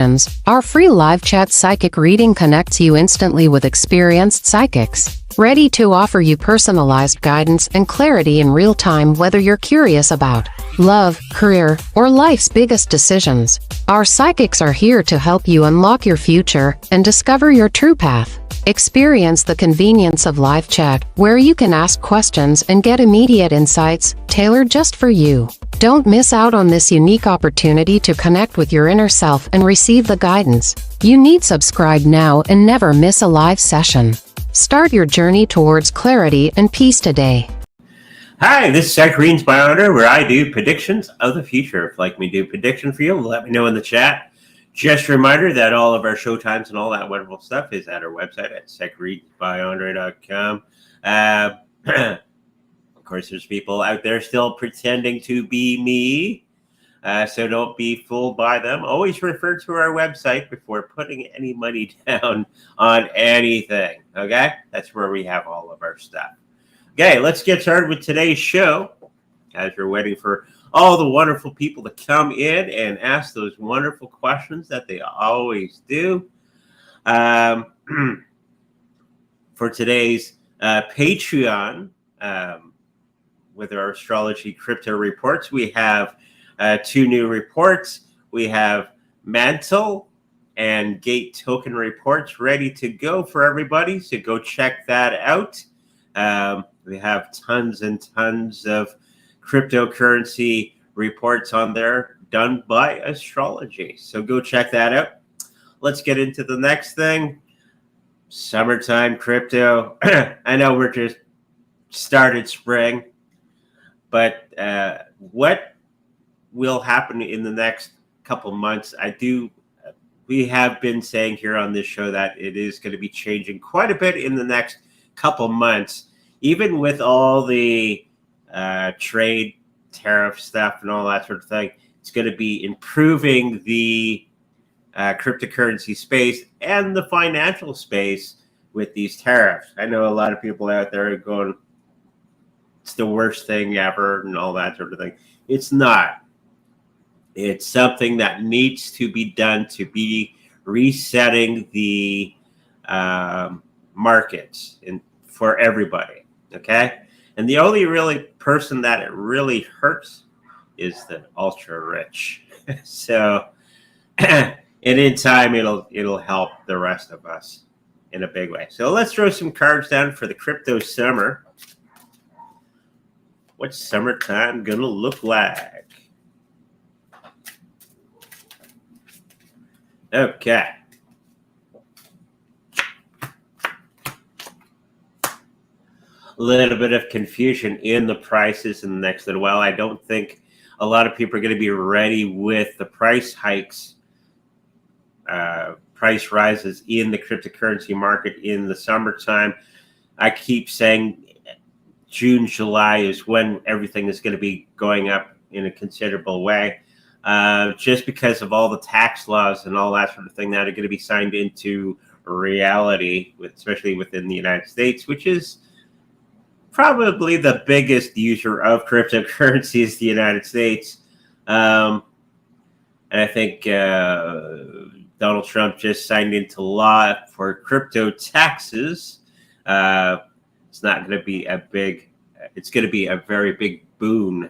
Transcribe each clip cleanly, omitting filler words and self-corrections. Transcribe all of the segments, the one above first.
Our free live chat psychic reading connects you instantly with experienced psychics, ready to offer you personalized guidance and clarity in real time, whether you're curious about love, career, or life's biggest decisions. Our psychics are here to help you unlock your future and discover your true path. Experience the convenience of live chat, where you can ask questions and get immediate insights tailored just for you. Don't miss out on this unique opportunity to connect with your inner self and receive the guidance you need. Subscribe now and never miss a live session. Start your journey towards clarity and peace today. Hi, this is Zach Green's Bionder, where I do predictions of the future. If you'd like me to do a prediction for you, let me know in the chat. Just a reminder that all of our show times and all that wonderful stuff is at our website at zachreensbionder.com. Of course, there's people out there still pretending to be me, so don't be fooled by them. Always refer to our website before putting any money down on anything, okay? That's where we have all of our stuff. Okay, let's get started with today's show. As we're waiting for all the wonderful people to come in and ask those wonderful questions that they always do. For today's Patreon, with our astrology crypto reports, we have two new reports. We have mantle and gate token reports ready to go for everybody, so go check that out. We have tons and tons of cryptocurrency reports on there done by astrology, so go check that out. Let's get into the next thing. Summertime crypto. I know we're just started spring, but what will happen in the next couple months? We have been saying here on this show that it is going to be changing quite a bit in the next couple months, even with all the trade tariff stuff and all that sort of thing. It's going to be improving the cryptocurrency space and the financial space with these tariffs. I know a lot of people out there are going, it's the worst thing ever and all that sort of thing. It's not. It's something that needs to be done to be resetting the markets for everybody, okay? And the only really person that it really hurts is the ultra rich. So, and in time, it'll help the rest of us in a big way. So let's throw some cards down for the crypto summer. What's summertime gonna look like? Okay. A little bit of confusion in the prices in the next little while. I don't think a lot of people are going to be ready with the price hikes, price rises in the cryptocurrency market in the summertime. I keep saying June, July is when everything is going to be going up in a considerable way, just because of all the tax laws and all that sort of thing that are going to be signed into reality, especially within the United States, which is probably the biggest user of cryptocurrency is the United States. And I think Donald Trump just signed into law for crypto taxes. It's not going to be it's going to be a very big boon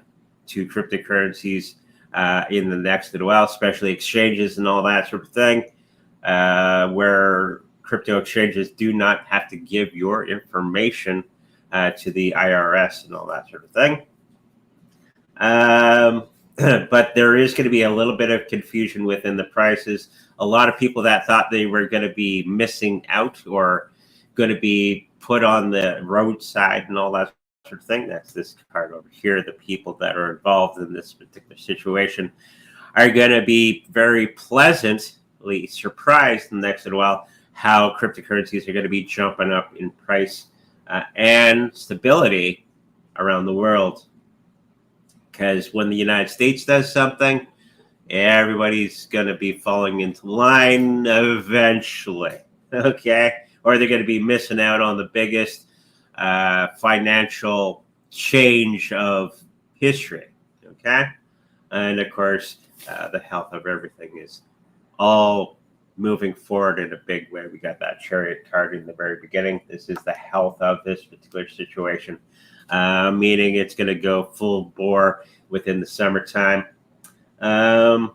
to cryptocurrencies in the next little while, especially exchanges and all that sort of thing, where crypto exchanges do not have to give your information to the IRS and all that sort of thing. But there is going to be a little bit of confusion within the prices. A lot of people that thought they were going to be missing out or going to be put on the roadside and all that sort of thing. That's this card over here. The people that are involved in this particular situation are going to be very pleasantly surprised in the next little while how cryptocurrencies are going to be jumping up in price and stability around the world. Because when the United States does something, everybody's going to be falling into line eventually, okay? Or they're going to be missing out on the biggest financial change of history, okay? And of course, the health of everything is all moving forward in a big way. We got that chariot card in the very beginning. This is the health of this particular situation, meaning it's going to go full bore within the summertime. And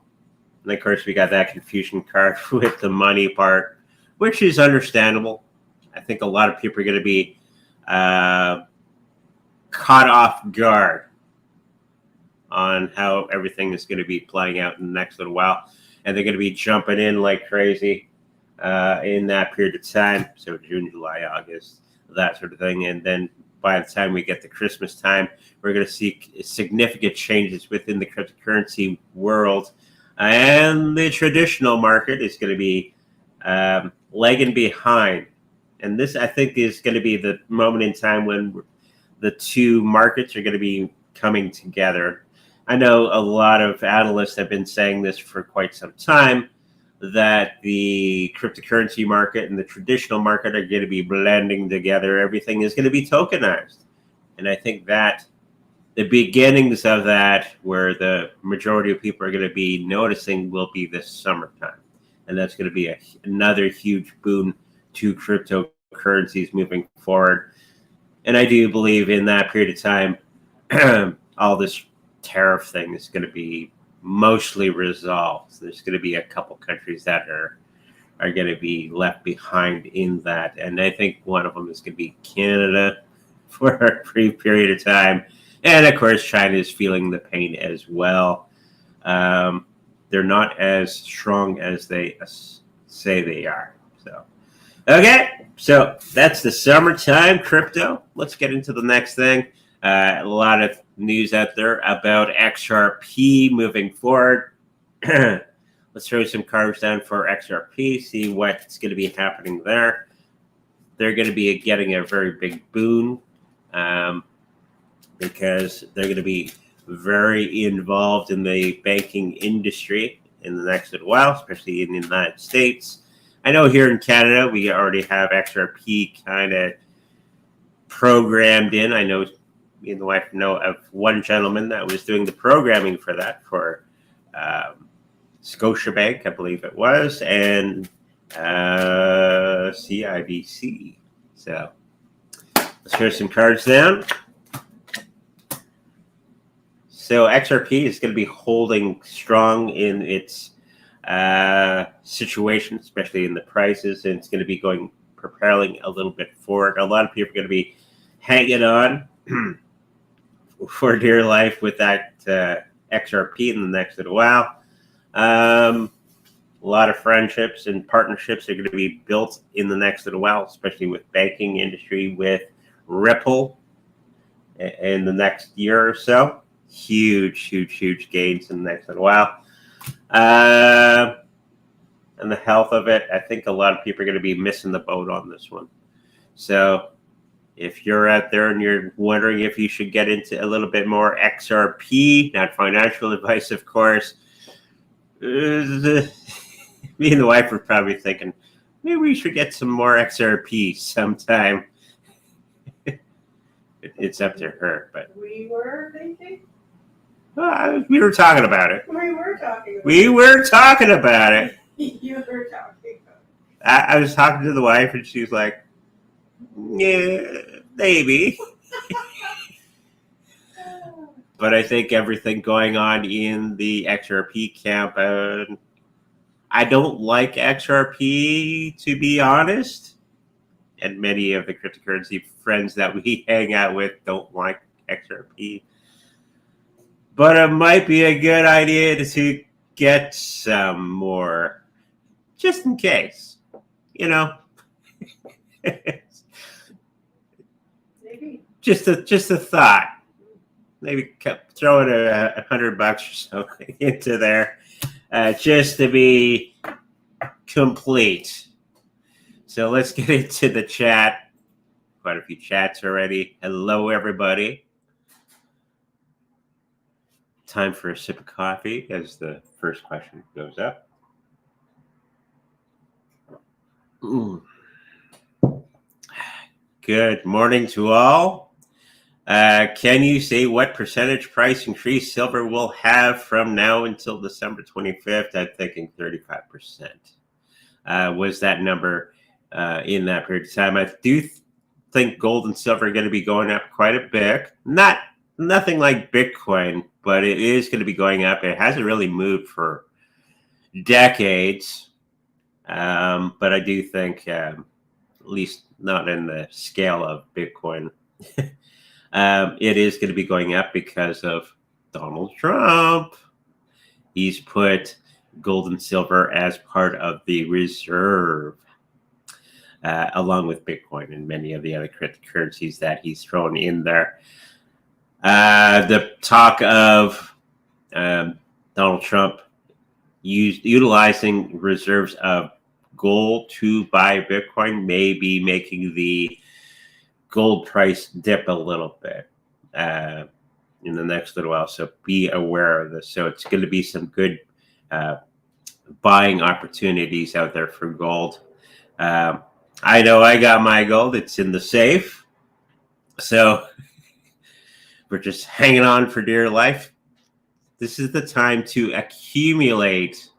of course, we got that confusion card with the money part, which is understandable. I think a lot of people are going to be caught off guard on how everything is going to be playing out in the next little while. And they're going to be jumping in like crazy in that period of time. So June, July, August, that sort of thing. And then by the time we get to Christmas time, we're going to see significant changes within the cryptocurrency world. And the traditional market is going to be lagging behind. And this, I think, is going to be the moment in time when the two markets are going to be coming together. I know a lot of analysts have been saying this for quite some time, that the cryptocurrency market and the traditional market are going to be blending together. Everything is going to be tokenized. And I think that the beginnings of that, where the majority of people are going to be noticing, will be this summertime. And that's going to be another huge boon to cryptocurrencies moving forward. And I do believe in that period of time, all this tariff thing is going to be mostly resolved. There's going to be a couple countries that are going to be left behind in that. And I think one of them is going to be Canada for a brief period of time. And of course, China is feeling the pain as well. They're not as strong as they say they are. So, okay. So that's the summertime crypto. Let's get into the next thing. A lot of news out there about XRP moving forward. Let's throw some cards down for XRP, see what's going to be happening there. They're going to be getting a very big boon because they're going to be very involved in the banking industry in the next little while, especially in the United States. I know here in Canada, we already have XRP kind of programmed in. I know me and the wife know of one gentleman that was doing the programming for that for Scotiabank, I believe it was, and CIBC. So let's throw some cards down. So XRP is going to be holding strong in its situation, especially in the prices, and it's going to be propelling a little bit forward. A lot of people are going to be hanging on for dear life with that XRP in the next little while. A lot of friendships and partnerships are going to be built in the next little while, especially with banking industry, with Ripple in the next year or so. Huge gains in the next little while. And the health of it, I think a lot of people are going to be missing the boat on this one. So if you're out there and you're wondering if you should get into a little bit more XRP, not financial advice, of course, me and the wife were probably thinking, maybe we should get some more XRP sometime. It's up to her, but we were thinking. We were talking about it. We were talking about it. We were talking about it. You were talking about it. I was talking to the wife, and she was like, yeah, maybe. But I think everything going on in the XRP camp, I don't like XRP, to be honest. And many of the cryptocurrency friends that we hang out with don't like XRP. But it might be a good idea to get some more, just in case, you know. Maybe. Just a thought. Maybe throw in $100 or something into there, just to be complete. So let's get into the chat. Quite a few chats already. Hello, everybody. Time for a sip of coffee as the first question goes up. Good morning to all. Can you say what percentage price increase silver will have from now until December 25th? I'm thinking 35%. Was that number in that period of time? I do think gold and silver are going to be going up quite a bit. Nothing like Bitcoin, but it is going to be going up. It hasn't really moved for decades, but I do think, at least not in the scale of Bitcoin, it is going to be going up because of Donald Trump. He's put gold and silver as part of the reserve, along with Bitcoin and many of the other cryptocurrencies that he's thrown in there. The talk of Donald Trump utilizing reserves of gold to buy Bitcoin may be making the gold price dip a little bit in the next little while. So be aware of this. So it's going to be some good buying opportunities out there for gold. I know I got my gold. It's in the safe. So we're just hanging on for dear life. This is the time to accumulate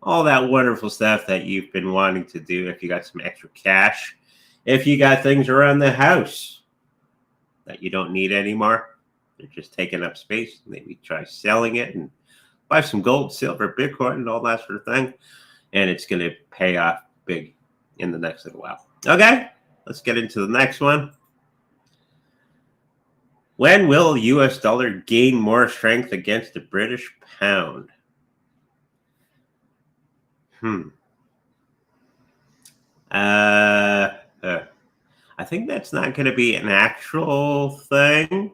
all that wonderful stuff that you've been wanting to do. If you got some extra cash, if you got things around the house that you don't need anymore, they're just taking up space, maybe try selling it and buy some gold, silver, Bitcoin, and all that sort of thing. And it's going to pay off big in the next little while. Okay, let's get into the next one. When will US dollar gain more strength against the British pound? I think that's not going to be an actual thing.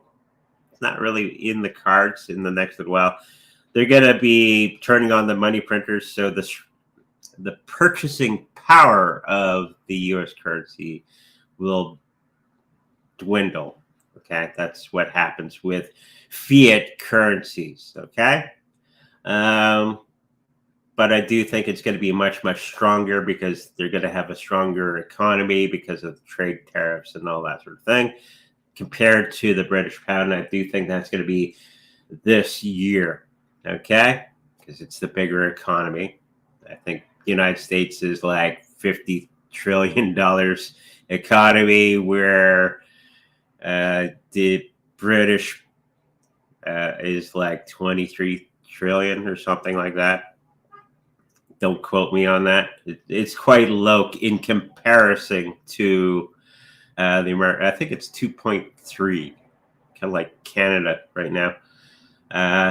It's not really in the cards in the next little while. They're going to be turning on the money printers, so the purchasing power of the U.S. currency will dwindle. Okay, that's what happens with fiat currencies. Okay, but I do think it's going to be much, much stronger because they're going to have a stronger economy because of the trade tariffs and all that sort of thing. Compared to the British pound, I do think that's going to be this year. Okay, because it's the bigger economy. I think the United States is like $50 trillion economy, where the British is like 23 trillion or something like that. Don't quote me on that. It's quite low in comparison to the American. I think it's 2.3, kind of like Canada right now.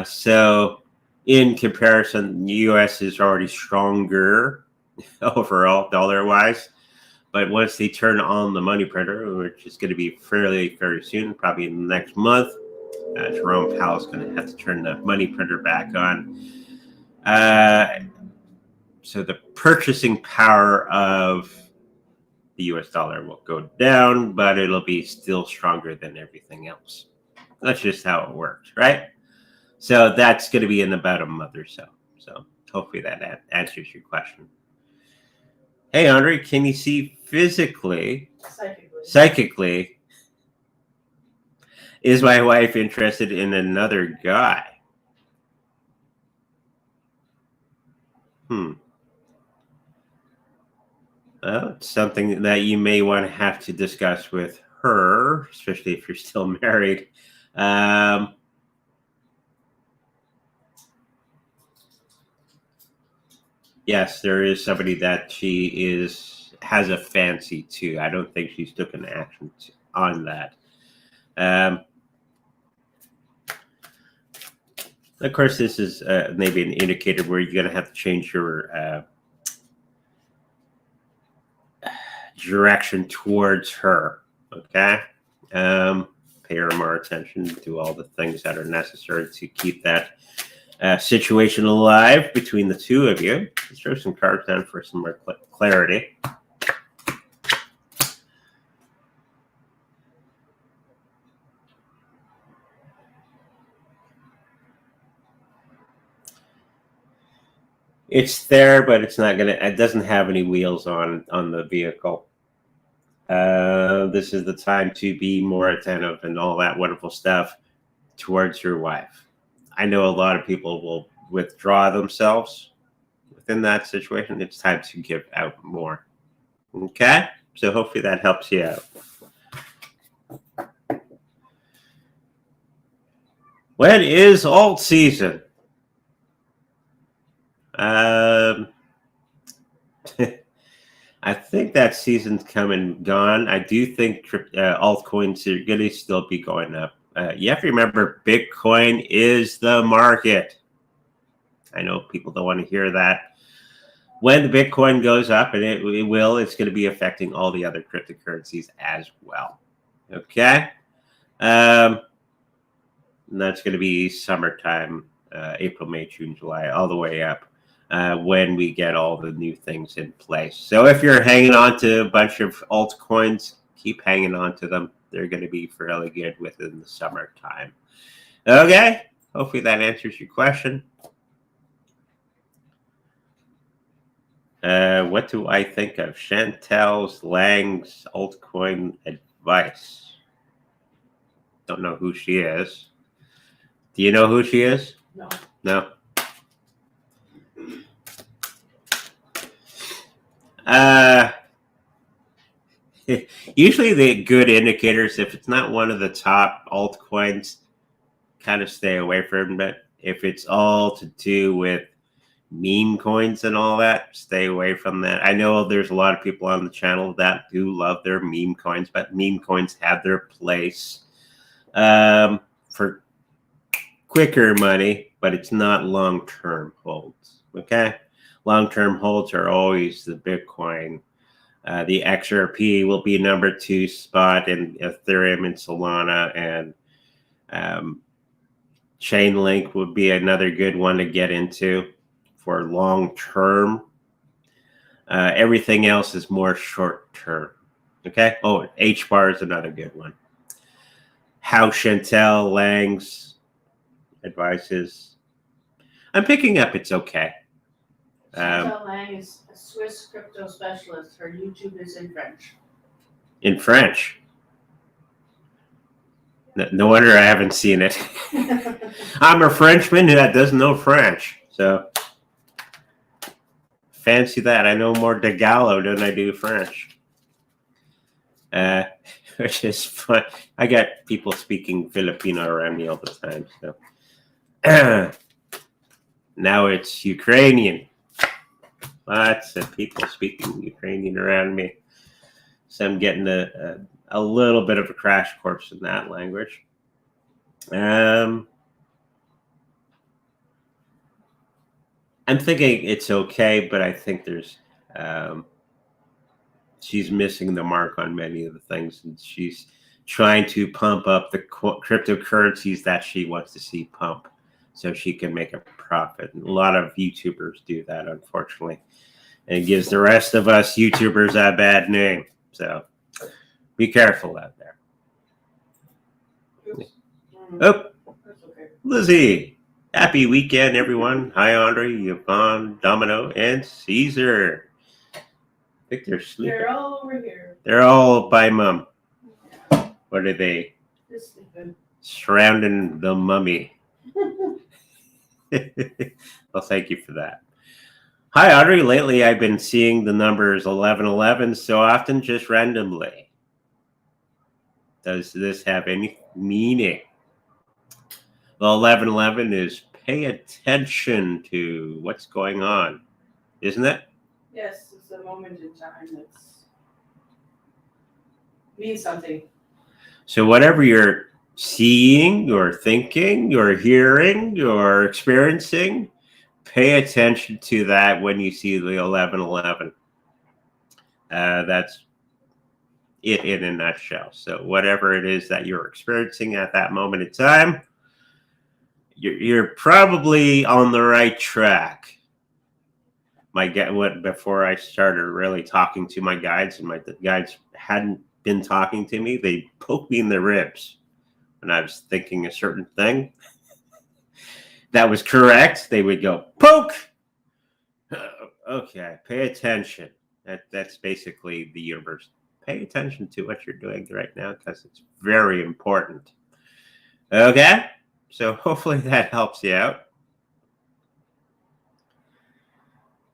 So in comparison, the U.S. is already stronger overall dollar-wise. But once they turn on the money printer, which is going to be very soon, probably in the next month, Jerome Powell is going to have to turn the money printer back on. So the purchasing power of the U.S. dollar will go down, but it'll be still stronger than everything else. That's just how it works, right? So that's going to be in about a month or so. So hopefully that answers your question. Hey, Andre, can you see physically, psychically, is my wife interested in another guy? Well, it's something that you may want to have to discuss with her, especially if you're still married. Yes, there is somebody that she has a fancy to. I don't think she's taken action on that. Of course, this is maybe an indicator where you're going to have to change your direction towards her. Okay, pay her more attention, do all the things that are necessary to keep that situation alive between the two of you. Let's throw some cards down for some more clarity. It's there, but it's not gonna. It doesn't have any wheels on the vehicle. This is the time to be more attentive and all that wonderful stuff towards your wife. I know a lot of people will withdraw themselves within that situation. It's time to give out more. Okay? So hopefully that helps you out. When is alt season? I think that season's come and gone. I do think altcoins are going to still be going up. You have to remember, Bitcoin is the market. I know people don't want to hear that. When the Bitcoin goes up, and it will, it's going to be affecting all the other cryptocurrencies as well. Okay? And that's going to be summertime, April, May, June, July, all the way up. When we get all the new things in place. So if you're hanging on to a bunch of altcoins, keep hanging on to them. They're going to be fairly good within the summertime. Okay, hopefully that answers your question. What do I think of Chantel Lang's altcoin advice? Don't know who she is. Do you know who she is? No. No. Usually the good indicators, if it's not one of the top altcoins, kind of stay away from it. If it's all to do with meme coins and all that, stay away from that. I know there's a lot of people on the channel that do love their meme coins, but meme coins have their place for quicker money, but it's not long-term holds. Okay? Long-term holds are always the Bitcoin. The XRP will be number 2 spot, in Ethereum and Solana, and Chainlink would be another good one to get into for long term. Everything else is more short term. Okay. Oh, HBAR is another good one. How Chantel Lang's advice is, I'm picking up. It's okay. Chantal Lang is a Swiss crypto specialist. Her YouTube is in French. In French. No wonder I haven't seen it. I'm a Frenchman that doesn't know French. So fancy that. I know more Tagalog than I do French. Which is fun. I got people speaking Filipino around me all the time. So now it's Ukrainian. Lots of people speaking Ukrainian around me. So I'm getting a little bit of a crash course in that language. I'm thinking it's okay, but I think there's she's missing the mark on many of the things, and she's trying to pump up the cryptocurrencies that she wants to see pump so she can make a profit. And a lot of YouTubers do that, unfortunately, and it gives the rest of us YouTubers a bad name. So be careful out there. Oops. Oh, That's okay. Lizzie. Happy weekend, everyone. Hi, Andre, Yvonne, Domino, and Caesar. I think they're sleeping. They're all over here. They're all by Mum. Yeah. What are they? Just sleeping. Surrounding the mummy. Well, thank you for that. Hi, Audrey. Lately, I've been seeing the numbers 1111 so often, just randomly. Does this have any meaning? Well, 1111 is pay attention to what's going on, isn't it? Yes, it's a moment in time that's means something. So whatever you're seeing, or thinking, or hearing, or experiencing, pay attention to that when you see the 1111. That's it in a nutshell. So whatever it is that you're experiencing at that moment in time, you're probably on the right track. Before I started really talking to my guides, and the guides hadn't been talking to me, they poked me in the ribs when I was thinking a certain thing that was correct. They would go, poke. Okay, pay attention. That's basically the universe pay attention to what you're doing right now because it's very important. Okay? So hopefully that helps you out.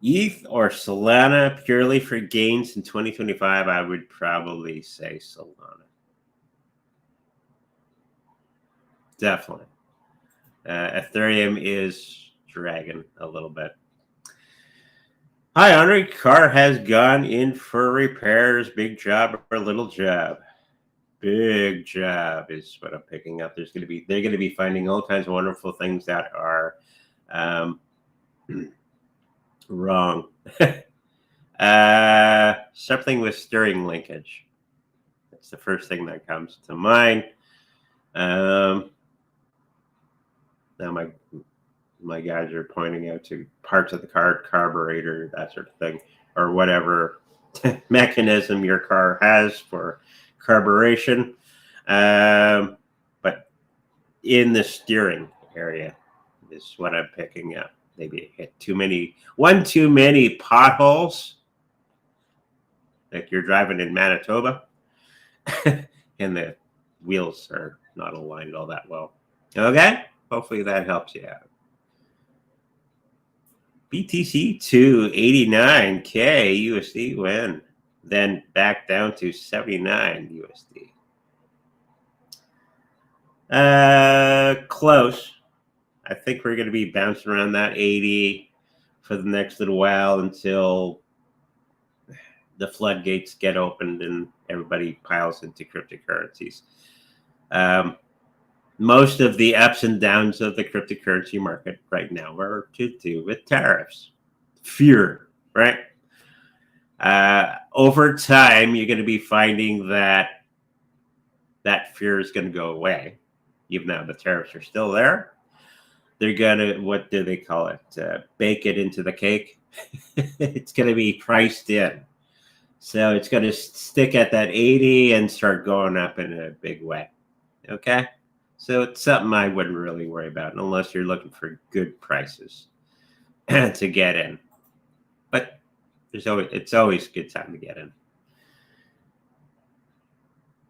ETH or Solana purely for gains in 2025? I would probably say Solana. Definitely. Ethereum is dragging a little bit. Hi, Henri. Car has gone in for repairs. Big job or little job? Big job is what I'm picking up. They're going to be finding all kinds of wonderful things that are wrong. Something with steering linkage. That's the first thing that comes to mind. Now my guys are pointing out to parts of the car, carburetor, that sort of thing, or whatever mechanism your car has for carburation. But in the steering area is what I'm picking up. Maybe hit too many potholes, like you're driving in Manitoba, and the wheels are not aligned all that well. Okay, hopefully that helps you out. BTC to 89K USD when then back down to 79 USD. Close. I think we're going to be bouncing around that 80 for the next little while until the floodgates get opened and everybody piles into cryptocurrencies. Most of the ups and downs of the cryptocurrency market right now are to do with tariffs, fear, right? Over time, you're going to be finding that fear is going to go away, even though the tariffs are still there. They're going to, what do they call it? Bake it into the cake. It's going to be priced in. So it's going to stick at that 80 and start going up in a big way. Okay? So it's something I wouldn't really worry about unless you're looking for good prices to get in. But it's always a good time to get in.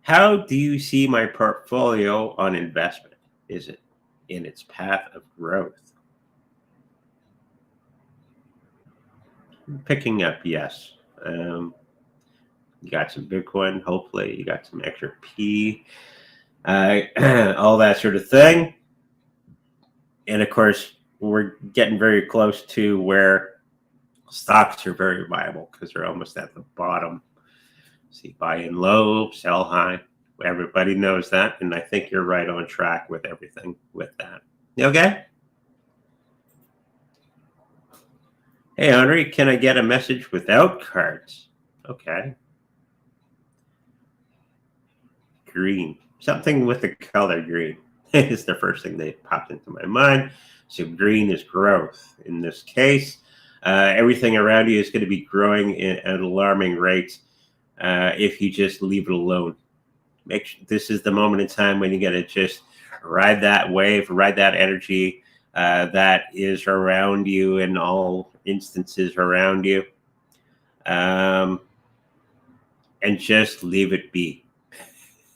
How do you see my portfolio on investment? Is it in its path of growth? Picking up, yes. You got some Bitcoin, hopefully. You got some XRP. All that sort of thing. And of course, we're getting very close to where stocks are very viable because they're almost at the bottom. See, buy in low, sell high. Everybody knows that. And I think you're right on track with everything with that. Okay? Hey, Henri, can I get a message without cards? Okay. Green. Something with the color green is the first thing that popped into my mind. So green is growth. In this case, everything around you is going to be growing at alarming rates if you just leave it alone. This is the moment in time when you got to just ride that wave, ride that energy that is around you in all instances around you, and just leave it be.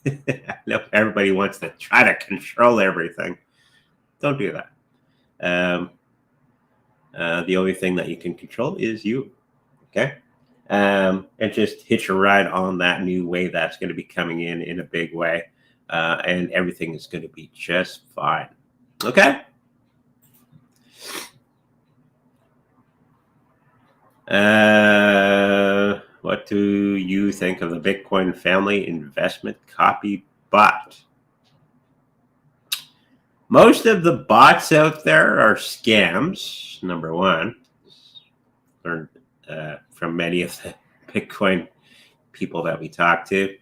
I know everybody wants to try to control everything. Don't do that. The only thing that you can control is you. Okay? And just hitch a ride on that new wave that's going to be coming in a big way. And everything is going to be just fine. Okay? What do you think of the Bitcoin family investment copy bot? Most of the bots out there are scams, number one. Learned from many of the Bitcoin people that we talk to.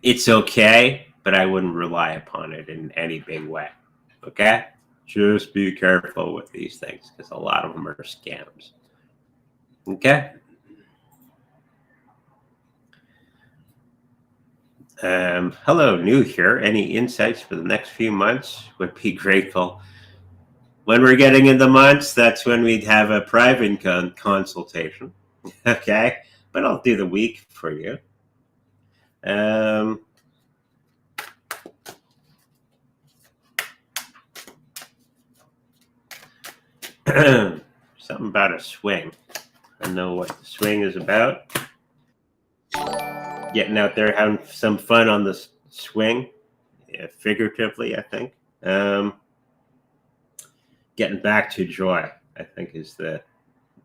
It's okay, but I wouldn't rely upon it in any big way. Okay? Just be careful with these things because a lot of them are scams. Okay? Hello, new here. Any insights for the next few months? Would be grateful. When we're getting in the months, that's when we'd have a private consultation. Okay, but I'll do the week for you. Something about a swing. I know what the swing is about. Getting out there, having some fun on the swing, figuratively, I think. Getting back to joy, I think, is the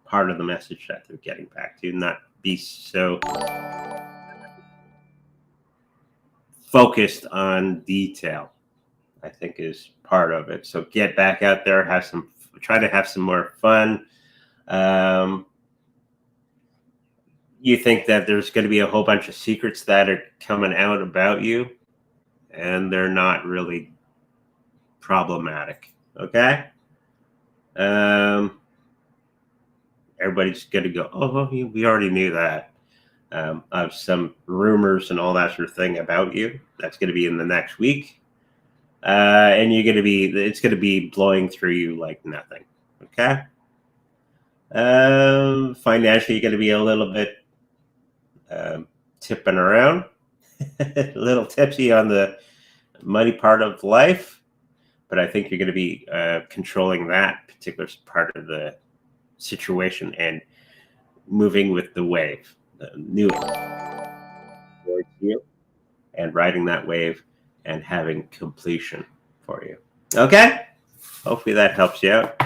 part of the message that they're getting back to. Not be so focused on detail, I think, is part of it. So get back out there, try to have some more fun. You think that there's going to be a whole bunch of secrets that are coming out about you, and they're not really problematic. Okay. Everybody's going to go, oh, we already knew that. Of some rumors and all that sort of thing about you. That's going to be in the next week. And it's going to be blowing through you like nothing. Okay. Financially, you're going to be a little bit tipping around, a little tipsy on the money part of life, but I think you're going to be controlling that particular part of the situation and moving with the wave, the new towards you, and riding that wave and having completion for you. Okay? Hopefully that helps you out.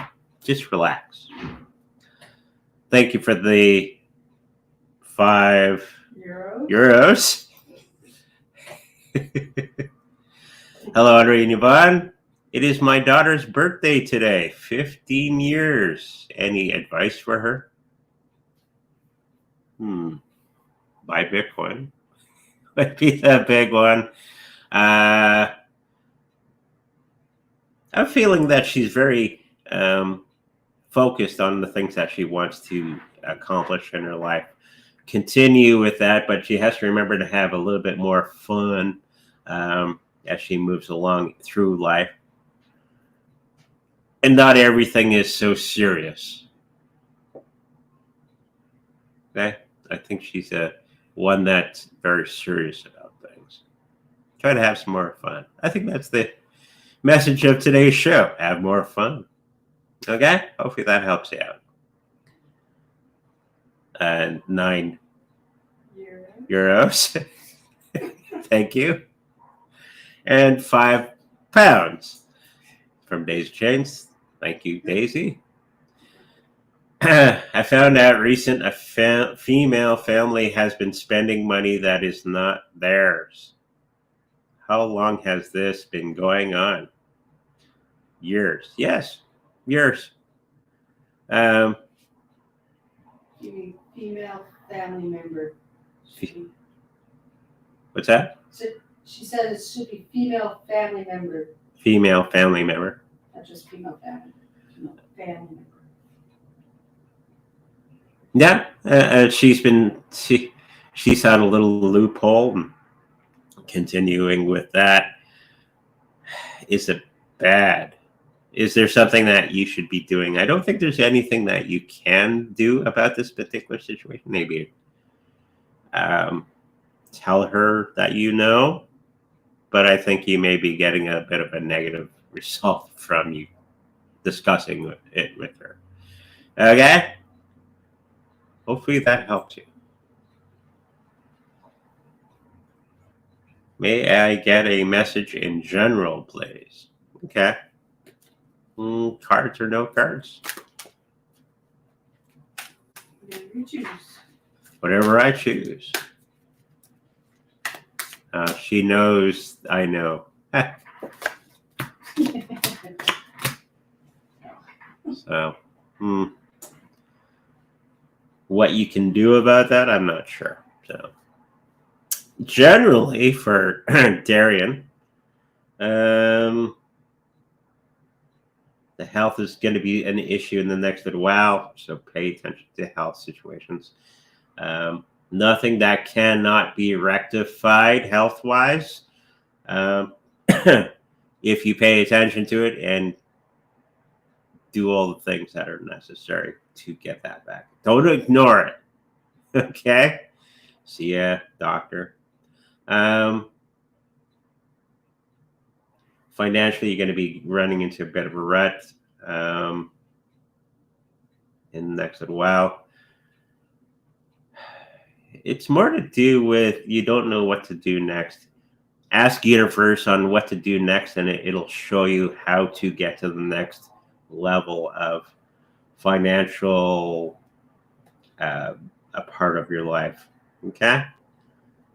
Just relax. Thank you for the €5. Hello, Andre and Yvonne. It is my daughter's birthday today, 15 years. Any advice for her? Buy Bitcoin. Might be the big one. I'm feeling that she's very focused on the things that she wants to accomplish in her life. Continue with that, but she has to remember to have a little bit more fun as she moves along through life. And not everything is so serious. Okay? I think she's one that's very serious about things. Try to have some more fun. I think that's the message of today's show. Have more fun. Okay? Hopefully that helps you out. And €9. Thank you. And £5 from Daisy Chains. Thank you, Daisy. I found out recent a female family has been spending money that is not theirs. How long has this been going on? Years. Yes, years. Female family member. What's that? She said it should be female family member. Female family member. Not just female family. Family member. Yeah, she's had a little loophole, and continuing with that. Is it bad? Is there something that you should be doing? I don't think there's anything that you can do about this particular situation. Maybe tell her that you know, but I think you may be getting a bit of a negative result from you discussing it with her. Okay? Hopefully that helps you. May I get a message in general, please? Okay. Cards or no cards? Whatever you choose. Whatever I choose. She knows I know. So, what you can do about that, I'm not sure. So, generally for Darian, the health is going to be an issue in the next little while, so pay attention to health situations. Nothing that cannot be rectified health-wise. If you pay attention to it and do all the things that are necessary to get that back. Don't ignore it. Okay? See ya, doctor. Financially, you're going to be running into a bit of a rut in the next little while. It's more to do with you don't know what to do next. Ask universe on what to do next, and it'll show you how to get to the next level of financial a part of your life. Okay?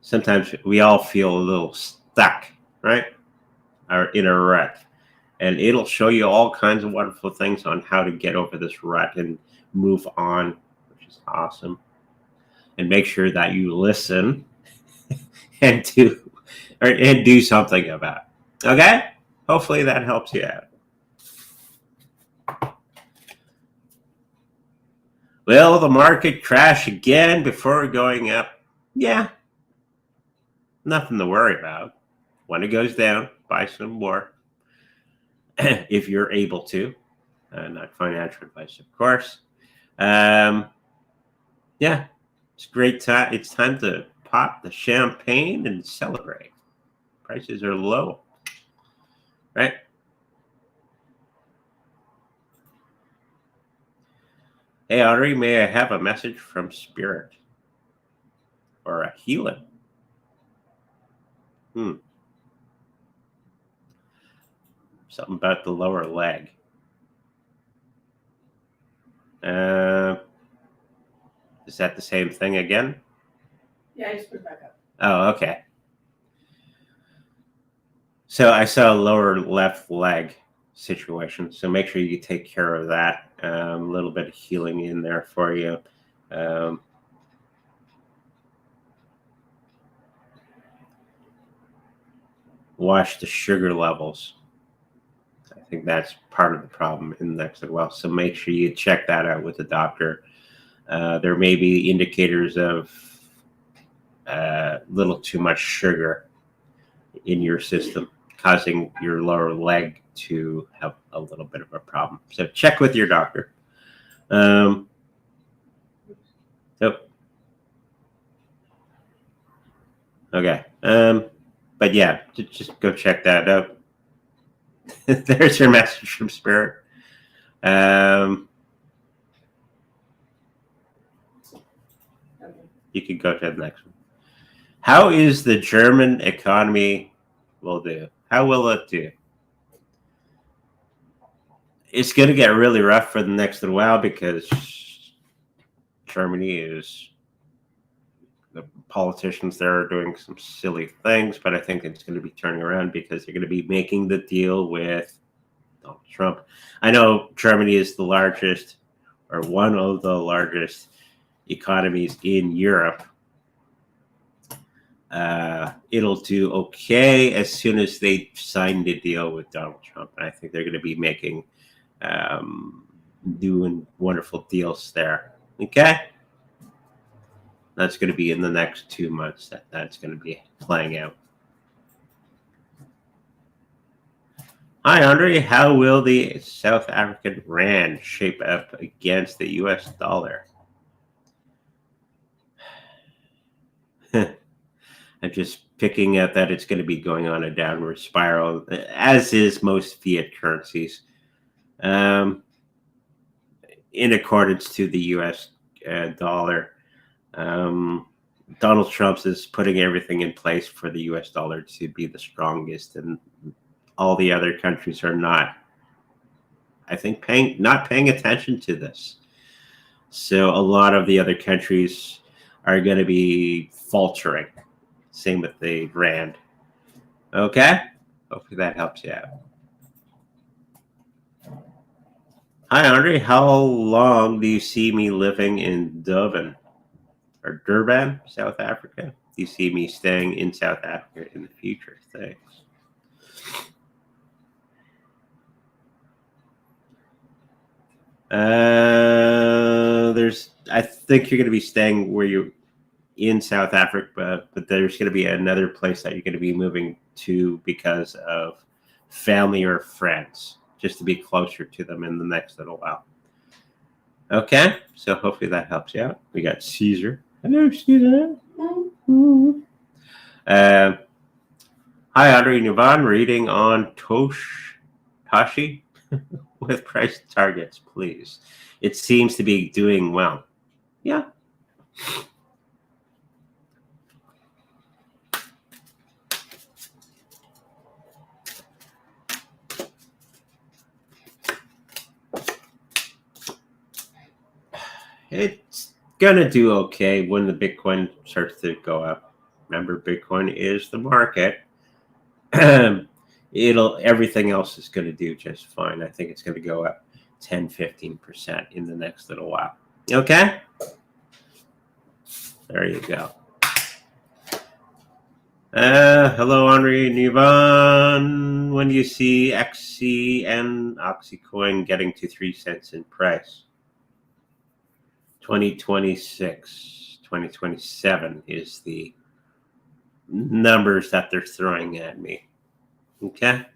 Sometimes we all feel a little stuck, right? Or in a rut. And it'll show you all kinds of wonderful things on how to get over this rut and move on, which is awesome. And make sure that you listen and do something about it. Okay? Hopefully that helps you out. Will the market crash again before going up? Yeah. Nothing to worry about. When it goes down, buy some more. If you're able to. Not financial advice, of course. Yeah. It's a great time. It's time to pop the champagne and celebrate. Prices are low. Right? Hey, Audrey, may I have a message from Spirit? Or a healing? Something about the lower leg. Is that the same thing again? Yeah, I just put it back up. Oh, okay. So I saw a lower left leg situation. So make sure you take care of that. A little bit of healing in there for you. Watch the sugar levels. I think that's part of the problem in the next as well. So make sure you check that out with the doctor. There may be indicators of little too much sugar in your system, causing your lower leg to have a little bit of a problem. So check with your doctor. Okay. But yeah, just go check that out. There's your message from Spirit. You can go to the next one. How is the German economy will do? How will it do? It's going to get really rough for the next little while because Germany is, the politicians there are doing some silly things, but I think it's going to be turning around because they're going to be making the deal with Donald Trump. I know Germany is the largest or one of the largest economies in Europe. It'll do okay as soon as they sign the deal with Donald Trump. And I think they're going to be making new and wonderful deals there. Okay? That's going to be in the next 2 months that's going to be playing out. Hi, Andre. How will the South African rand shape up against the U.S. dollar? I'm just picking up that it's going to be going on a downward spiral, as is most fiat currencies, in accordance to the U.S. Dollar. Donald Trump is putting everything in place for the U.S. dollar to be the strongest, and all the other countries are not, I think, not paying attention to this. So a lot of the other countries are going to be faltering. Same with the rand. Okay? Hopefully that helps you out. Hi, Andre. How long do you see me living in Durban, South Africa? Do you see me staying in South Africa in the future? Thanks. I think you're going to be staying where you're in South Africa, but there's going to be another place that you're going to be moving to because of family or friends. just to be closer to them in the next little while. Okay, so hopefully that helps you out. We got Caesar. Hello, Caesar. Hi, Audrey and Yvonne. Reading on Toshi with price targets, please. It seems to be doing well. Yeah. It's gonna do okay when the Bitcoin starts to go up. Remember, Bitcoin is the market. Everything else is going to do just fine. I think it's going to go up 10-15% in the next little while. Okay? There you go. Hello, Henri and Yvonne. When do you see XC and Oxycoin getting to 3 cents in price? 2026, 2027 is the numbers that they're throwing at me. Okay.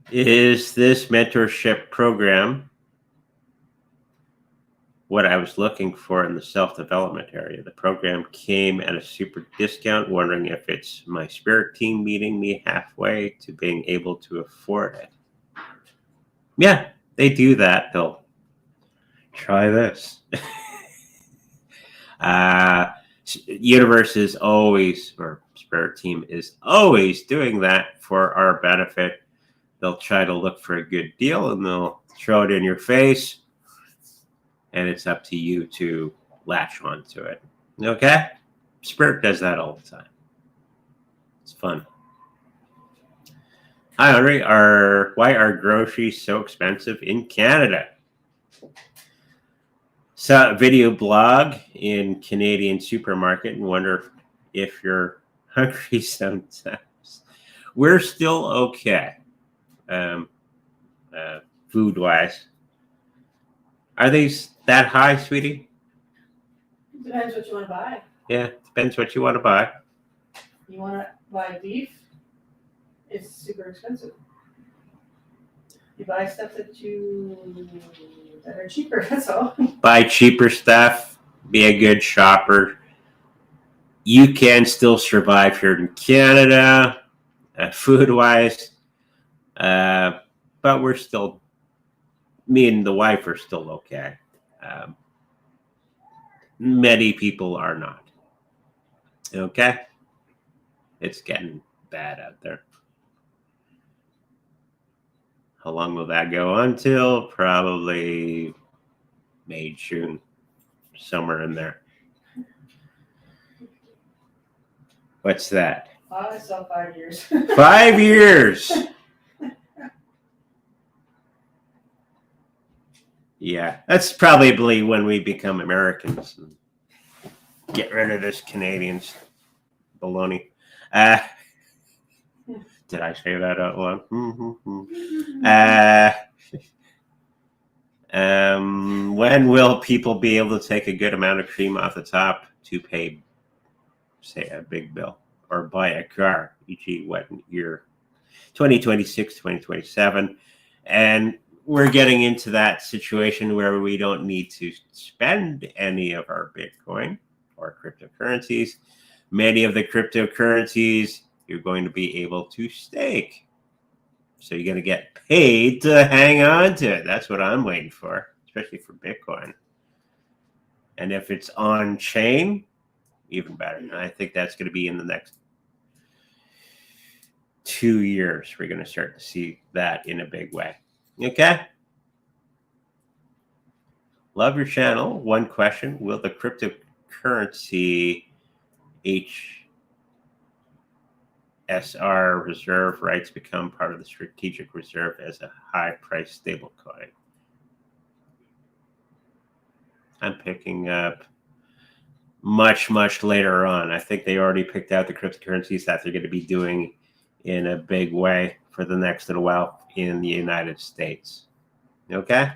Is this mentorship program what I was looking for in the self-development area? The program came at a super discount, wondering if it's my spirit team meeting me halfway to being able to afford it. Yeah, they do that. They'll try this. Universe is always, or spirit team is always doing that for our benefit. They'll try to look for a good deal and they'll throw it in your face, and it's up to you to latch onto it. Okay? Spirit does that all the time. It's fun. Hi, Henri. Why are groceries so expensive in Canada? Saw a video blog in Canadian supermarket and wonder if you're hungry sometimes. We're still okay, food-wise. Are these that high, sweetie? Depends what you want to buy. Yeah, depends what you want to buy. You want to buy beef, it's super expensive. You buy stuff that are cheaper, that's all. Buy cheaper stuff, be a good shopper. You can still survive here in Canada, food-wise, but we're still, me and the wife are still okay. Many people are not. Okay? It's getting bad out there. How long will that go until? Probably May, June, somewhere in there. What's that? I saw 5 years. 5 years. Yeah, that's probably when we become Americans and get rid of this Canadian baloney. Did I say that out loud? When will people be able to take a good amount of cream off the top to pay, say, a big bill or buy a car? E.g., what year? 2026, 2027. And we're getting into that situation where we don't need to spend any of our Bitcoin or cryptocurrencies. Many of the cryptocurrencies you're going to be able to stake. So you're going to get paid to hang on to it. That's what I'm waiting for, especially for Bitcoin. And if it's on chain, even better. And I think that's going to be in the next 2 years. We're going to start to see that in a big way. Okay? Love your channel. One question. Will the cryptocurrency HSR reserve rights become part of the strategic reserve as a high price stablecoin? I'm picking up much later on. I think they already picked out the cryptocurrencies that they're going to be doing in a big way for the next little while in the United States. Okay?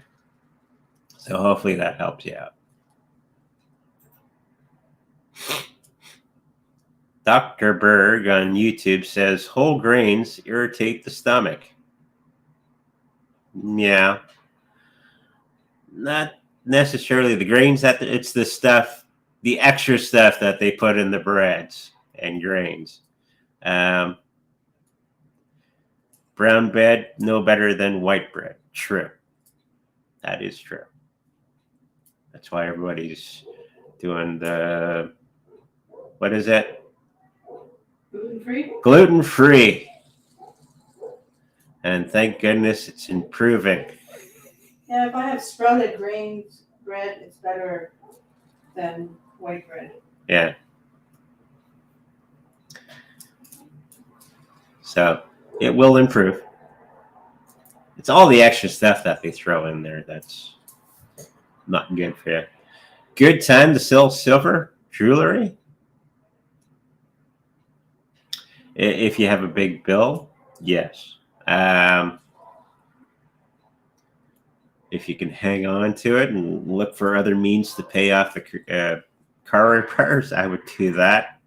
So hopefully that helps you out. Dr. Berg on YouTube says whole grains irritate the stomach. Yeah. Not necessarily the grains, that it's the stuff, the extra stuff that they put in the breads and grains. Brown bread, no better than white bread. True. That is true. That's why everybody's doing the, what is it? Gluten-free? Gluten-free. And thank goodness it's improving. Yeah, if I have sprouted grains bread, it's better than white bread. Yeah. So it will improve. It's all the extra stuff that they throw in there that's not good for you. Good time to sell silver jewelry. If you have a big bill, yes. If you can hang on to it and look for other means to pay off the car repairs, I would do that.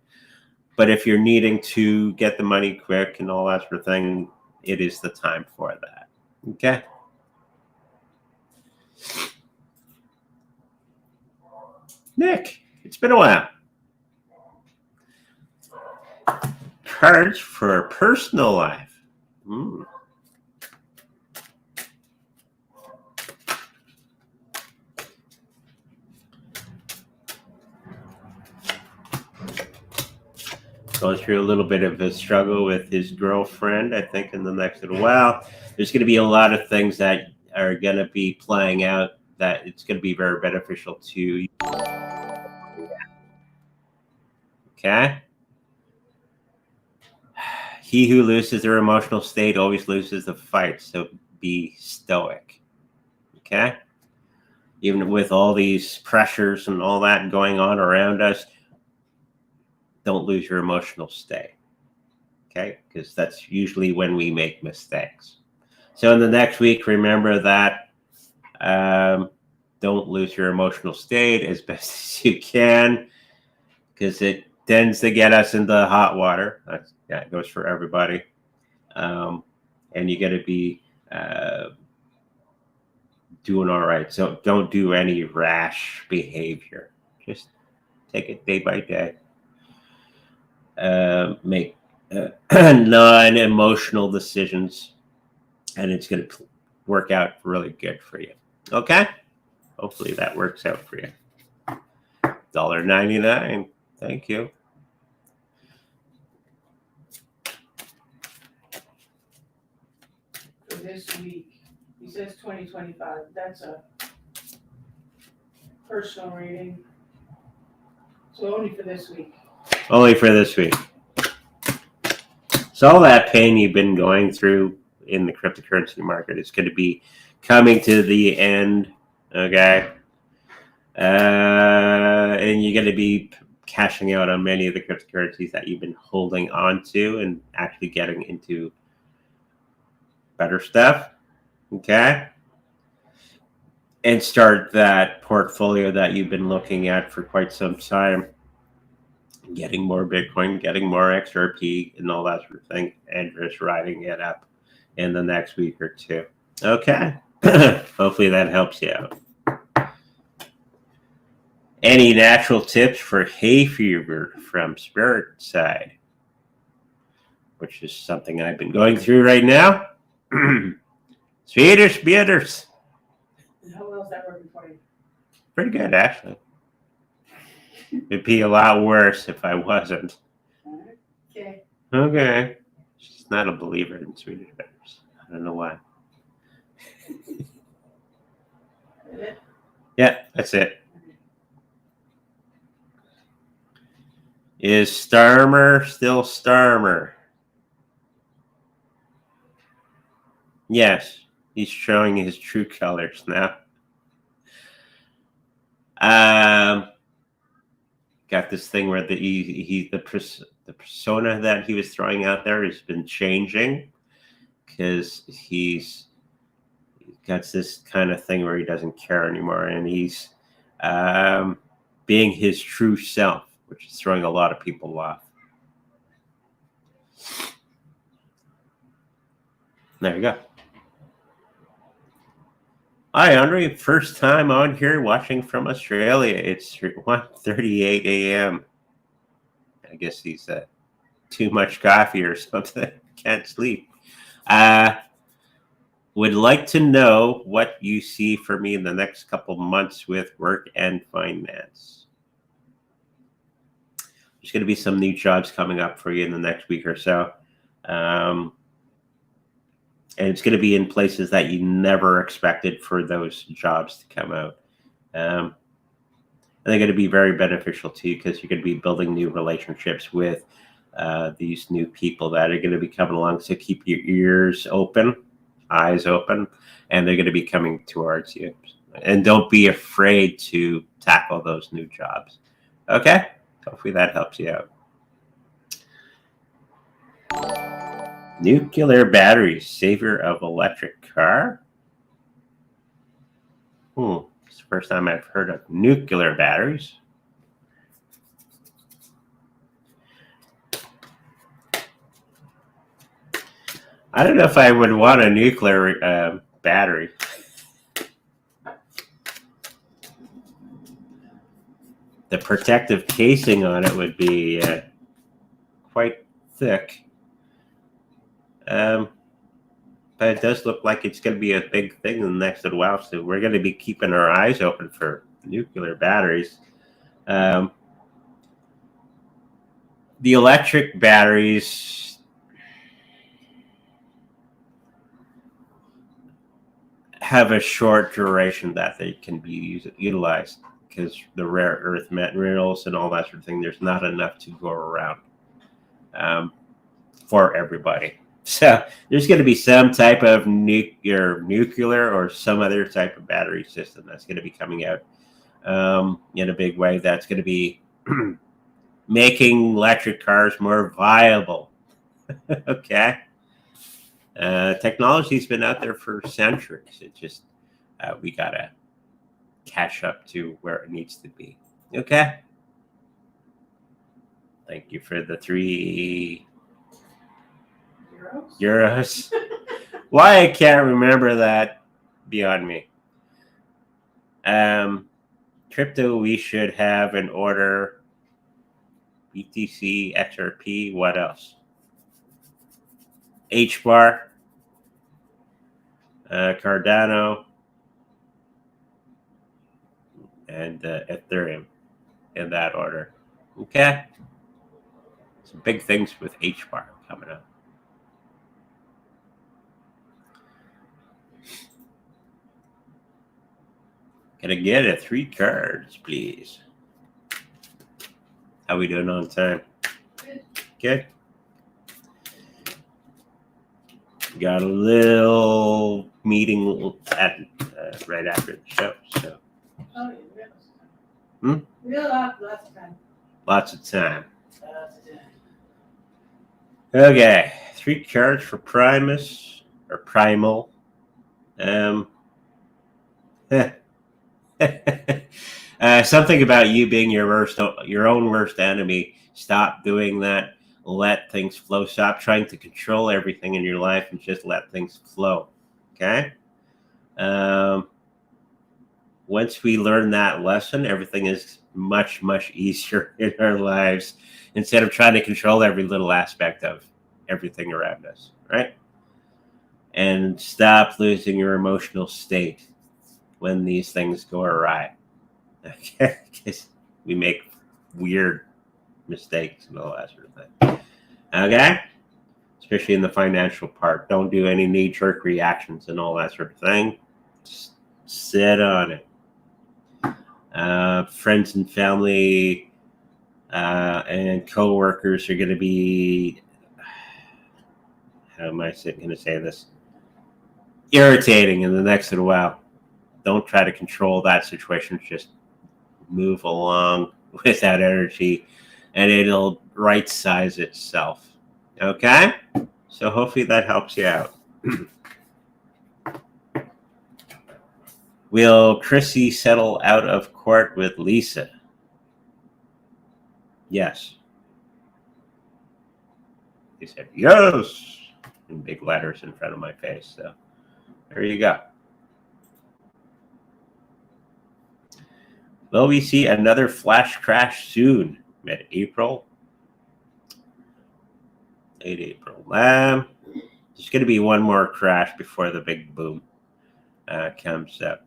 But if you're needing to get the money quick and all that sort of thing, it is the time for that. Okay. Nick, it's been a while. Cards for personal life. Going through a little bit of a struggle with his girlfriend, I think, in the next little while. There's going to be a lot of things that are going to be playing out that it's going to be very beneficial to you. Okay? He who loses their emotional state always loses the fight, so be stoic. Okay? Even with all these pressures and all that going on around us, don't lose your emotional state. Okay? Because that's usually when we make mistakes. So in the next week, remember that don't lose your emotional state as best as you can, because it tends to get us into hot water. That goes for everybody. And you got to be doing all right. So don't do any rash behavior. Just take it day by day. Make non-emotional decisions, and it's going to work out really good for you. Okay? Hopefully that works out for you. $1.99. Thank you. For this week, he says 2025. That's a personal reading. So only for this week. Only for this week. So all that pain you've been going through in the cryptocurrency market is going to be coming to the end, okay? And you're going to be cashing out on many of the cryptocurrencies that you've been holding on to and actually getting into better stuff, okay? And start that portfolio that you've been looking at for quite some time. Getting more Bitcoin, getting more XRP, and all that sort of thing, and just riding it up in the next week or two. Okay. Hopefully that helps you out. Any natural tips for hay fever from Spirit Side, which is something I've been going through right now? Swedish bitters. And how well is that working for you? Pretty good, actually. It'd be a lot worse if I wasn't. Okay. Okay. She's not a believer in Swedish bitters. I don't know why. Is it? Yeah, that's it. Is Starmer still Starmer? Yes, he's showing his true colors now. Got this thing where the persona that he was throwing out there has been changing, because he's got this kind of thing where he doesn't care anymore, and he's being his true self, which is throwing a lot of people off. There you go. Hi, Andre. First time on here watching from Australia. It's 1:38 a.m. I guess he's too much coffee or something. Can't sleep. Would like to know what you see for me in the next couple months with work and finance. There's going to be some new jobs coming up for you in the next week or so. And it's going to be in places that you never expected for those jobs to come out. And they're going to be very beneficial to you because you're going to be building new relationships with these new people that are going to be coming along. So keep your ears open, eyes open, and they're going to be coming towards you. And don't be afraid to tackle those new jobs. Okay? Hopefully that helps you out. Nuclear batteries, savior of electric car. It's the first time I've heard of nuclear batteries. I don't know if I would want a nuclear battery. The protective casing on it would be quite thick. But it does look like it's going to be a big thing in the next little while. So we're going to be keeping our eyes open for nuclear batteries. The electric batteries have a short duration that they can be utilized because the rare earth materials and all that sort of thing, there's not enough to go around for everybody. So there's going to be some type of nuclear or some other type of battery system that's going to be coming out in a big way. That's going to be making electric cars more viable. Okay. Technology's been out there for centuries. It just, we got to catch up to where it needs to be. Okay. Thank you for the 3 euros. Why I can't remember that, beyond me. Crypto, we should have an order. BTC, XRP, what else? HBAR, Cardano, and Ethereum in that order. Okay. Some big things with HBAR coming up. Can I get a 3 cards, please? How we doing on time? Good. Got a little meeting at right after the show. So. Oh, yeah, we have lots of time. Lots of time. Okay, 3 cards for Primus or Primal. Something about you being your own worst enemy. Stop doing that. Let things flow. Stop trying to control everything in your life and just let things flow. Okay? Once we learn that lesson, everything is much, much easier in our lives instead of trying to control every little aspect of everything around us, right? And stop losing your emotional state when these things go awry. Okay? Because we make weird mistakes and all that sort of thing. Okay? Especially in the financial part. Don't do any knee-jerk reactions and all that sort of thing. Just sit on it. Friends and family and co-workers are going to be, how am I going to say this? Irritating in the next little while. Don't try to control that situation. Just move along with that energy and it'll right size itself. Okay? So hopefully that helps you out. Will Chrissy settle out of court with Lisa? Yes. He said, yes. in big letters in front of my face. So there you go. Will we see another flash crash soon? Mid-April? Late April. There's going to be one more crash before the big boom comes up.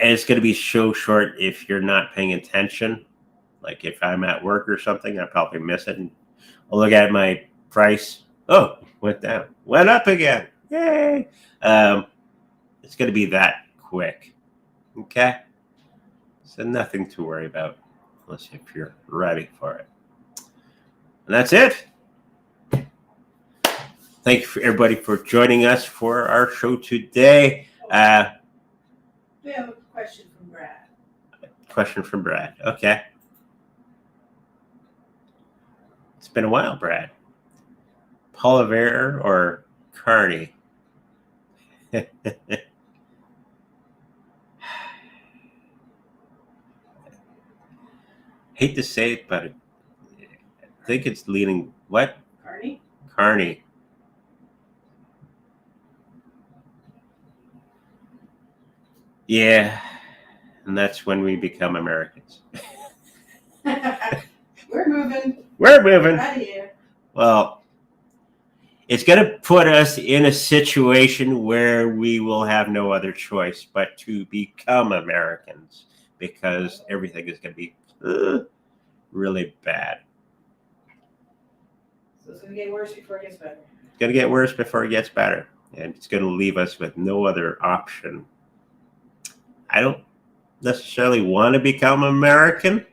And it's going to be so short if you're not paying attention. Like if I'm at work or something, I probably miss it. And I'll look at my price. Oh, went down. Went up again. Yay. It's going to be that quick. Okay? So nothing to worry about unless if you're ready for it. And that's it. Thank you for everybody for joining us for our show today. We have a question from Brad. Question from Brad. Okay. It's been a while, Brad. Polyvera or Carney? Hate to say it, but I think it's leaning what? Carney? Carney. Yeah, and that's when we become Americans. We're moving. We're moving. Out of here. Well, it's going to put us in a situation where we will have no other choice but to become Americans because everything is going to be really bad. So it's going to get worse before it gets better. It's going to get worse before it gets better, and it's going to leave us with no other option. I don't necessarily want to become American,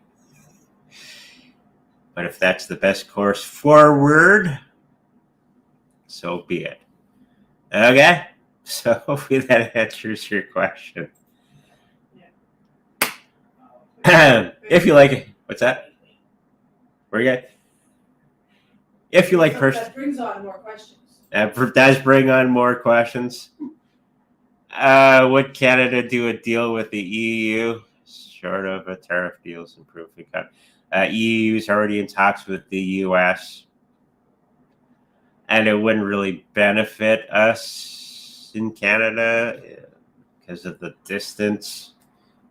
but if that's the best course forward, so be it. Okay? So hopefully that answers your question. Yeah. If you like it, what's that? Where you at? If you like that brings on more questions. That does bring on more questions. Would Canada do a deal with the EU? Short of a tariff deals improving cut. EU is already in talks with the US, and it wouldn't really benefit us in Canada because of the distance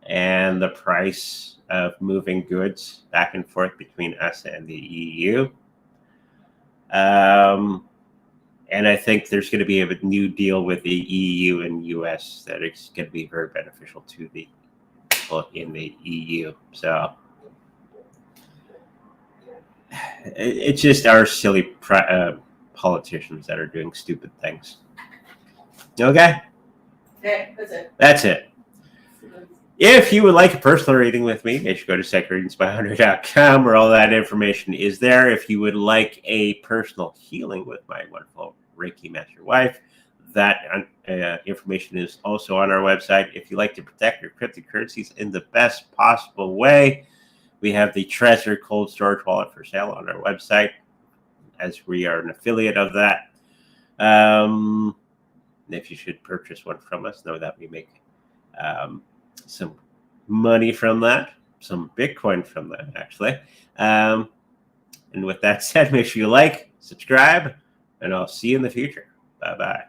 and the price of moving goods back and forth between us and the EU. And I think there's going to be a new deal with the EU and US that is going to be very beneficial to the people in the EU. So it's just our silly politicians that are doing stupid things. Okay? Okay, that's it. That's it. If you would like a personal reading with me, you should go to psychreadingsbyhunter.com where all that information is there. If you would like a personal healing with my wonderful Reiki Master wife, that information is also on our website. If you like to protect your cryptocurrencies in the best possible way, we have the Treasure Cold Storage Wallet for sale on our website, as we are an affiliate of that. If you should purchase one from us, know that we make some money from that, some Bitcoin from that, actually. And with that said, make sure you like, subscribe, and I'll see you in the future. Bye-bye.